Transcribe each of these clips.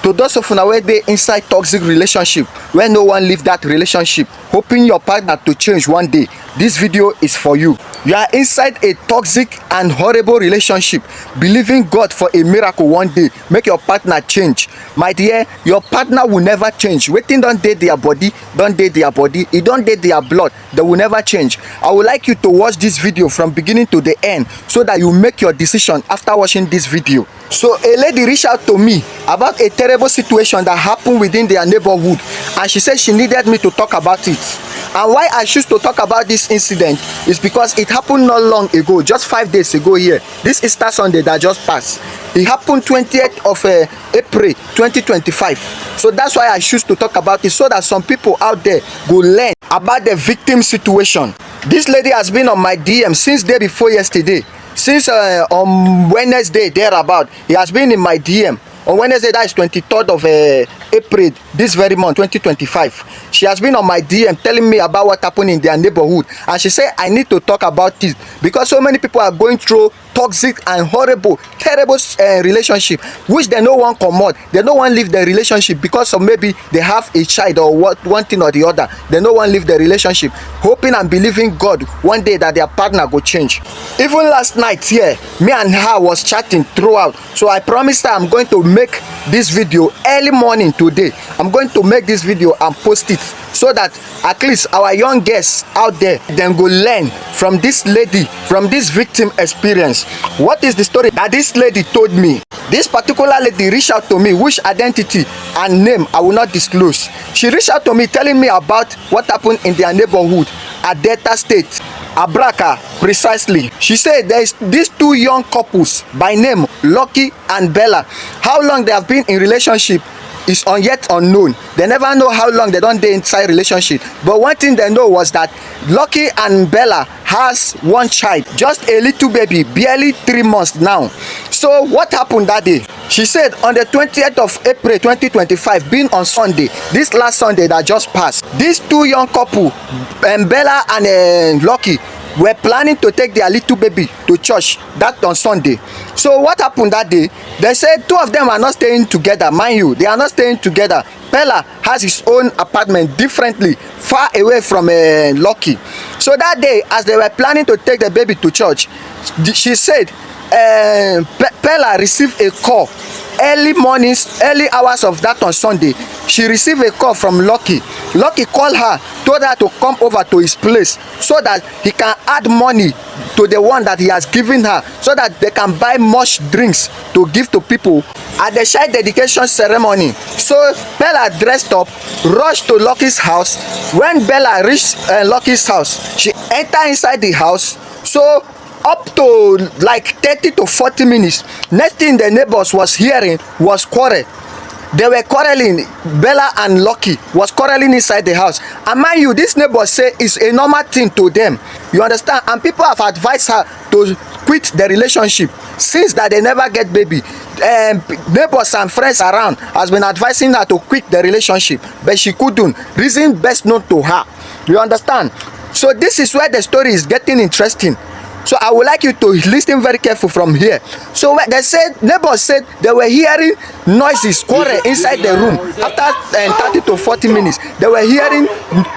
To those of una wey dey inside toxic relationship, where no one leave that relationship, hoping your partner to change one day, this video is for you. You are inside a toxic and horrible relationship, believing God for a miracle one day, make your partner change. My dear, your partner will never change. Wetin don dey their body, e don dey their blood, they will never change. I would like you to watch this video from beginning to the end so that you make your decision after watching this video. So a lady reached out to me about a terrible situation that happened within their neighborhood, and she said she needed me to talk about it. And why I choose to talk about this incident is because it happened not long ago, just 5 days ago here, this Easter Sunday that just passed. It happened 20th of April 2025. So that's why I choose to talk about it, so that some people out there go learn about the victim situation. This lady has been on my DM since day before yesterday. Since on Wednesday thereabout, he has been in my DM. On Wednesday, that is 23rd of April, this very month, 2025. She has been on my DM telling me about what happened in their neighborhood. And she said, I need to talk about it because so many people are going through toxic and horrible, terrible relationship, which they no want come out. They no want leave the relationship because of maybe they have a child or one thing or the other. They no want leave the relationship, hoping and believing God one day that their partner go change. Even last night here, me and her was chatting throughout. So I promised her I'm going to make this video early morning today. I'm going to make this video and post it so that at least our young guests out there then go learn from this lady, from this victim experience. What is the story that this lady told me? This particular lady reached out to me, which identity and name I will not disclose. She reached out to me telling me about what happened in their neighborhood at Delta State, Abraka precisely. She said there is these two young couples by name Lucky and Bella. How long they have been in relationship is yet unknown. They never know how long they don't dey inside relationship. But one thing they know was that Lucky and Bella has one child, just a little baby, barely 3 months now. So what happened that day? She said on the 20th of April 2025, being on Sunday, this last Sunday that just passed, these two young couple, Bella and Lucky, were planning to take their little baby to church that on Sunday. So what happened that day? They said two of them are not staying together. Mind you, they are not staying together. Bella has his own apartment differently, far away from Lucky. So that day, as they were planning to take the baby to church, she said Bella received a call early mornings, early hours of that on Sunday. She received a call from Lucky. Lucky called her, told her to come over to his place so that he can add money to the one that he has given her, so that they can buy much drinks to give to people at the child dedication ceremony. So Bella dressed up, rushed to Lucky's house. When Bella reached Lucky's house, she entered inside the house. So up to like 30 to 40 minutes, next thing the neighbors was hearing was quarrel. They were quarreling. Bella and Lucky was quarreling inside the house. And mind you, this neighbor say it's a normal thing to them. You understand? And people have advised her to quit the relationship since that they never get baby. Neighbors and friends around has been advising her to quit the relationship, but she couldn't. Reason best known to her. You understand? So this is where the story is getting interesting. So I would like you to listen very careful from here. So they said, neighbors said they were hearing noises, quarrel inside the room. After 30 to 40 minutes, they were hearing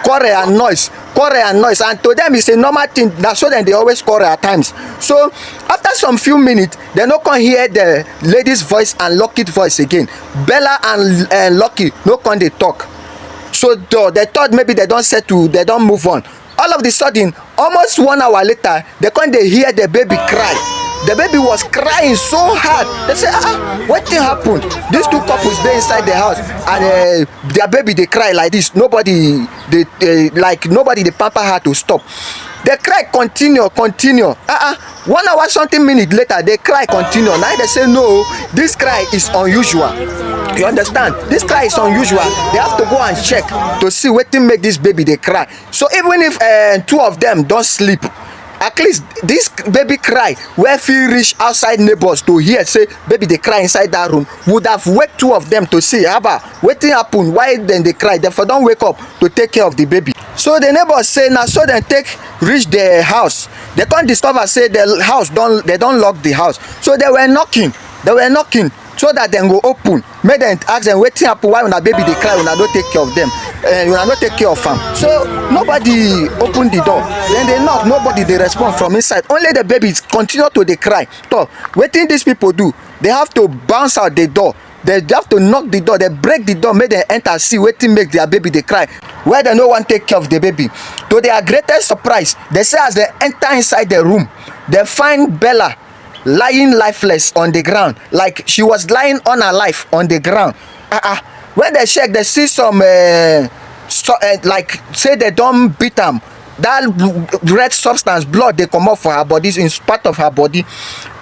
quarrel and noise. And to them it's a normal thing. That's so then they always quarrel at times. So after some few minutes, they no can hear the lady's voice and Lucky's voice again. Bella and Lucky no can they talk. So they thought maybe they don't settle, they don't move on. All of a sudden, almost 1 hour later, they hear the baby cry. The baby was crying so hard. They say, what thing happened? These two couples, they inside the house, and their baby, they cry like this. Nobody, they pamper her to stop. The cry continue. 1 hour something minute later, they cry continue. Now they say, no, this cry is unusual. You understand? This cry is unusual. They have to go and check to see what thing make this baby they cry. So even if two of them don't sleep, at least this baby cry where feel reach outside neighbors to hear say baby they cry inside that room would have wake two of them to see what thing happen, why then they cry. Therefore don't wake up to take care of the baby. So the neighbors say now, so then reach the house. They can't discover say the house they don't lock the house. So they were knocking so that dem go open, make dem ask dem wetin happen, why una baby dey cry, una no take care of dem, una no take care of am. So nobody open the door, then they knock, nobody dey respond from inside, only the baby continue to dey cry. So wetin these people do, they have to bounce out the door, they have to knock the door, they break the door, make dem enter see wetin make their baby dey cry, where dem no wan take care of the baby. To their greatest surprise, they say as they enter inside the room, they find Bella lying lifeless on the ground, like she was lying on her life on the ground. When they check, they see some like say they don beat am, that red substance, blood dey comot for her body, in part of her body,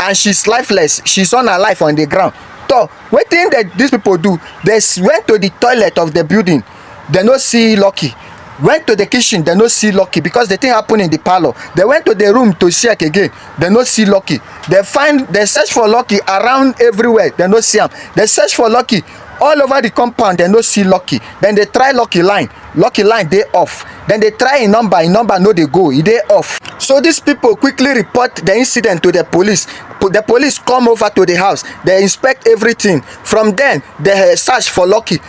and she's lifeless, she's on her life on the ground. So wetin these people do, they went to the toilet of the building, they no see Lucky. Went to the kitchen, they no see Lucky, because the thing happen in the parlor. They went to the room to check again, they no see Lucky. They search for Lucky around everywhere, they no see am. They search for Lucky all over the compound, they no see Lucky. Then they try Lucky line dey off. Then they try im number no dey go, e dey off. So these people quickly report the incident to the police. The police come over to the house, they inspect everything. From then the search for Lucky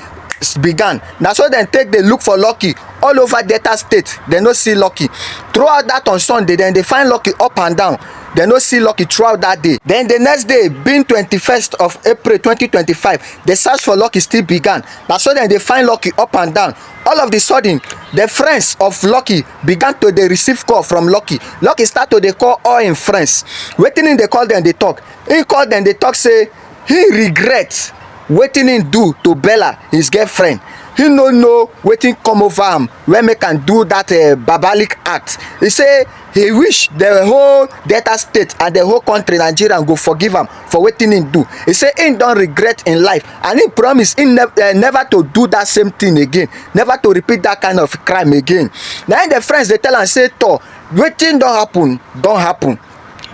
began. Na so dem take dey look for Lucky all over Delta State, dem no see Lucky. Throughout that on Sunday, then they find Lucky up and down, dem no see Lucky throughout that day. Then the next day, being 21st of April 2025, the search for Lucky still began. Na so then they find Lucky up and down. All of the sudden, the friends of Lucky began to dey receive call from Lucky. Lucky start to dey call all im friends. Wetin im dey call dem dey talk? Im call dem dey talk say he regret wetin im do to Bella, his girlfriend. He no know wetin come over am wey make am do that barbaric act. He say he wish the whole Delta State and the whole country, Nigeria, go forgive am for wetin im do. He say im don regret in life, and he promise im never to do that same thing again, never to repeat that kind of crime again. Na the friends dey tell am say, "Toh, wetin don happen.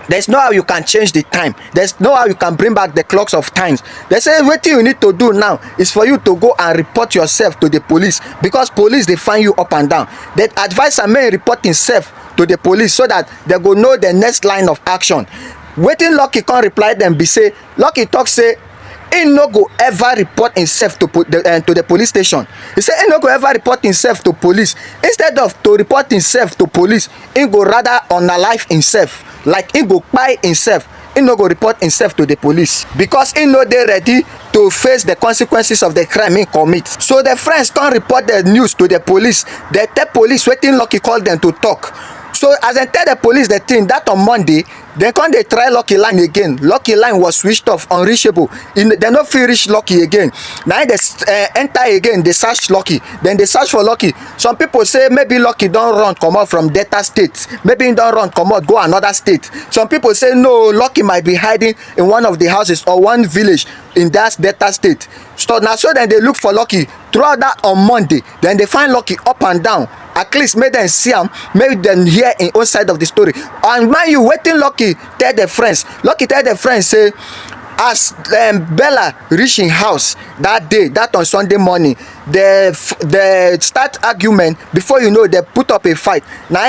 There's no how you can change the time. There's no how you can bring back the clocks of times." They say wetin you need to do now is for you to go and report yourself to the police, because police dey find you up and down. They advise am make report himself to the police so that they go know the next line of action. Wetin Lucky come reply them be say, Lucky talk say he no go ever report himself to the police station. He say he no go ever report himself to police. Instead of to report himself to police, he go rather unalive himself, like he go kpai himself. He no go report himself to the police because he no dey ready to face the consequences of the crime he commit. So the friends come report the news to the police. They tell police wetin Lucky call them to talk. So as they tell the police the thing, that on Monday, they come dey try Lucky line again. Lucky line was switched off, unreachable. They no fit reach Lucky again. Now they enter again, they search Lucky. Then they search for Lucky. Some people say maybe Lucky don run comot from Delta State. Maybe he don run comot go another state. Some people say no, Lucky might be hiding in one of the houses or one village in that Delta State. So now so then they look for Lucky throughout that on Monday. Then they find Lucky up and down. At least make them see am, make them hear in own side of the story. And mind you, wetin Lucky tell the friends. Lucky tell the friends say, as Bella reach im house that day, that on Sunday morning, they start argument. Before you know, they put up a fight. Now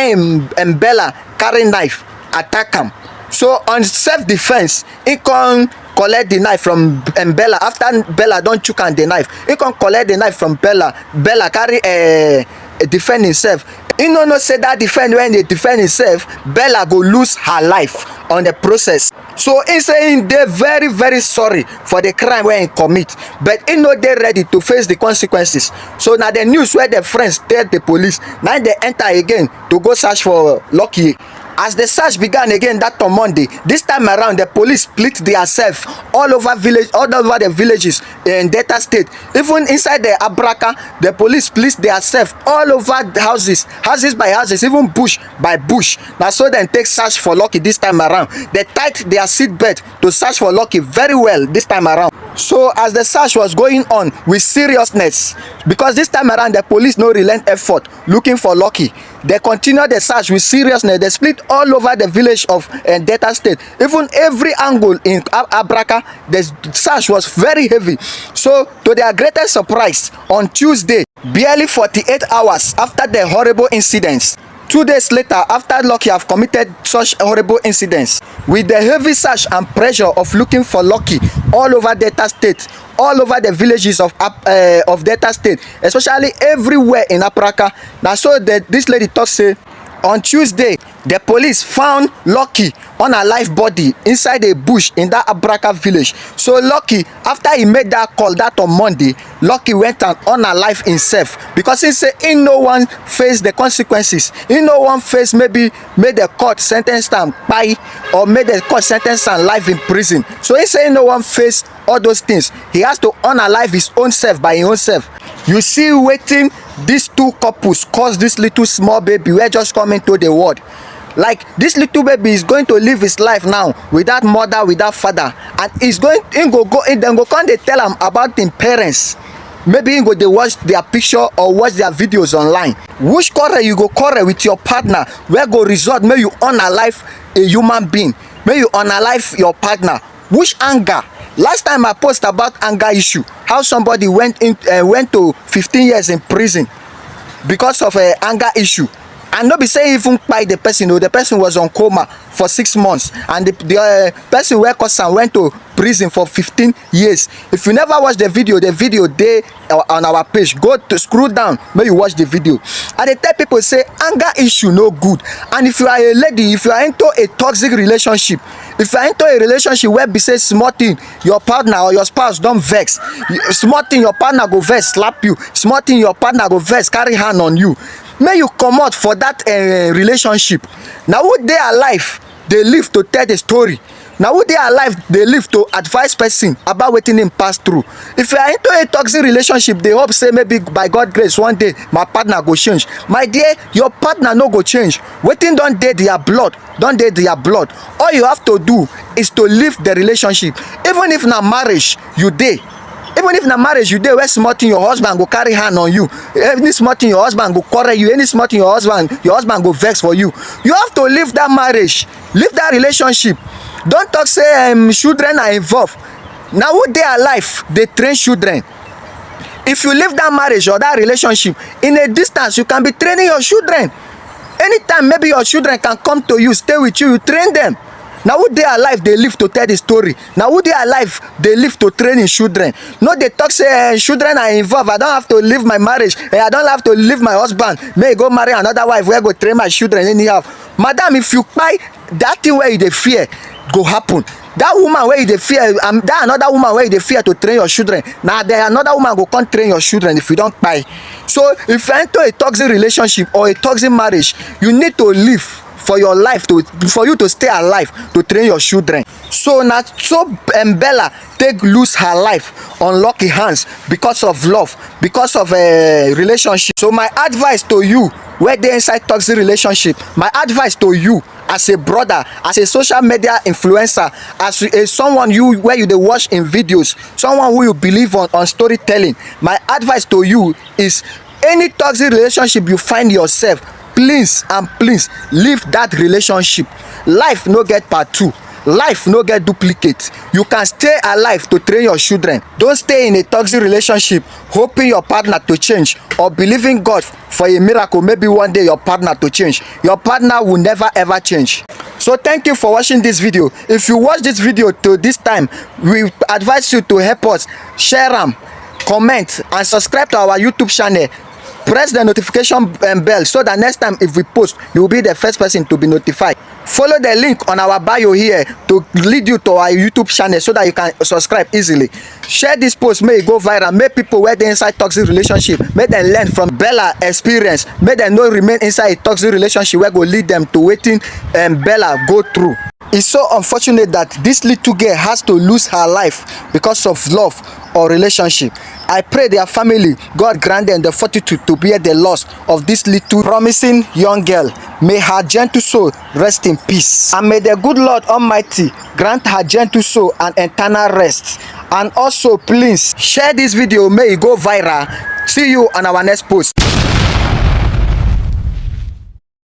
Bella carry knife attack am. So on self-defense, he come collect the knife from Bella. After Bella don chook am the knife, he come collect the knife from Bella. Bella carry defend himself. He no know say that defend, when he defend himself, Bella go lose her life on the process. So he say he dey very very sorry for the crime wey he commit, but he no dey ready to face the consequences. So na the news wey the friends tell the police, now they enter again to go search for Lucky. As the search began again that on Monday, this time around the police split themselves all over the villages in Delta State. Even inside the Abraka, the police split themselves all over the houses by houses, even bush by bush. Now so then take search for Lucky this time around. They tied their seat belt to search for Lucky very well this time around. So as the search was going on with seriousness, because this time around the police no relent effort looking for Lucky, they continue the search with seriousness. They split all over the village of Delta State. Even every angle in Abraka, the search was very heavy. So to their greatest surprise, on Tuesday, barely 48 hours after the horrible incidents, 2 days later, after Lucky have committed such horrible incidents, with the heavy search and pressure of looking for Lucky all over Delta State, all over the villages of Delta State, especially everywhere in Abraka, na so this lady talk say on Tuesday the police found Lucky unalive body inside a bush in that Abraka village. So Lucky, after he made that call that on Monday, Lucky went and unalive himself because he say he no one face the consequences. He no one face maybe made the court sentence am kpai or made the court sentence am life in prison. So he say no one face all those things. He has to unalive his own self by his own self. You see wetin these two couples cause this little small baby wey just come into the world. Like this little baby is going to live his life now without mother, without father, and dem go come dey tell am about him parents. Maybe him go dey watch their picture or watch their videos online. Which quarrel you go quarrel with your partner wey go result make you unalive a human being, make you unalive your partner? Which anger? Last time I post about anger issue, how somebody went to 15 years in prison because of a anger issue. And no be say even kpai the person, the person was on coma for 6 months, and the person wey cause am went to prison for 15 years. If you never watch the video dey on our page. Go to scroll down make you watch the video. I dey tell people say anger issue no good, and if you are a lady, if you are into a toxic relationship, if you are into a relationship where be say small thing your partner or your spouse don vex, small thing your partner go vex slap you, small thing your partner go vex carry hand on you, make you comot for that relationship. Na who dey alive dey live to tell the story. Na who dey alive dey live to advise person about wetin him pass through. If you are into a toxic relationship, dey hope say maybe by God grace one day my partner go change. My dear, your partner no go change. Wetin don dey their blood don dey their blood. All you have to do is to leave the relationship. Even if na marriage you dey, even if na marriage you dey where small thing your husband go carry hand on you, any small thing your husband go quarrel you, any small thing your husband go vex for you, you have to leave that marriage, leave that relationship. Don talk say children are involved. Na who dey alive dey train children. If you leave that marriage or that relationship in a distance, you can be training your children. Anytime maybe your children can come to you, stay with you, you train them. Na who dey alive dey live to tell the story. Na who dey alive dey live to train him children. No dey talk say children are involved, I don have to leave my marriage, I don have to leave my husband, may he go marry another wife wey go train my children anyhow. Madam, if you kpai that thing wey you dey fear go happen. That woman wey you dey fear, that another woman wey you dey fear to train your children, na another woman go come train your children if you don kpai. So if you enter a toxic relationship or a toxic marriage, you need to live for your life, for you to stay alive, to train your children. So na so Bella take lose her life on Lucky hands because of love, because of a relationship. So my advice to you wey dey inside toxic relationship, my advice to you as a brother, as a social media influencer, as someone where you dey watch in videos, someone who you believe on storytelling, my advice to you is any toxic relationship you find yourself, please and please leave that relationship. Life no get part 2. Life no get duplicate. You can stay alive to train your children. Don't stay in a toxic relationship hoping your partner to change or believing God for a miracle, maybe one day your partner to change. Your partner will never ever change. So thank you for watching this video. If you watch this video till this time, we advise you to help us share them, comment and subscribe to our YouTube channel. Press the notification bell so that next time if we post, you will be the first person to be notified. Follow the link on our bio here to lead you to our YouTube channel so that you can subscribe easily. Share this post, may it go viral. Make people where they inside toxic relationship, make them learn from Bella experience. Make them not remain inside a toxic relationship where go lead them to waiting Bella go through. It's so unfortunate that this little girl has to lose her life because of love or relationship. I pray their family, God grant them the fortitude to bear the loss of this little promising young girl. May her gentle soul rest in peace. And may the good Lord Almighty grant her gentle soul an eternal rest. And also please share this video, may it go viral. See you on our next post.